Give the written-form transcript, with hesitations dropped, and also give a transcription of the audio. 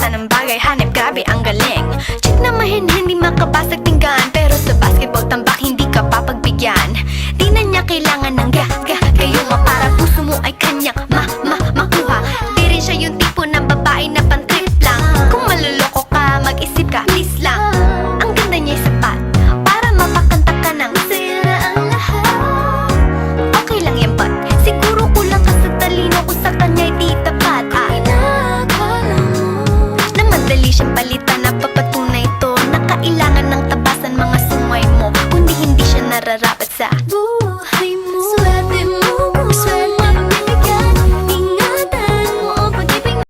lahat ng bagay hanip, grabe ang galing. Cheat na mahin, hindi makabasag tinggan, pero sa basketball tambak hindi ka papagbigyan. Di na niya kailangan ng gayuma para puso mo ay kanyang makuha. Di rin siya yung tipo ng babae na pantay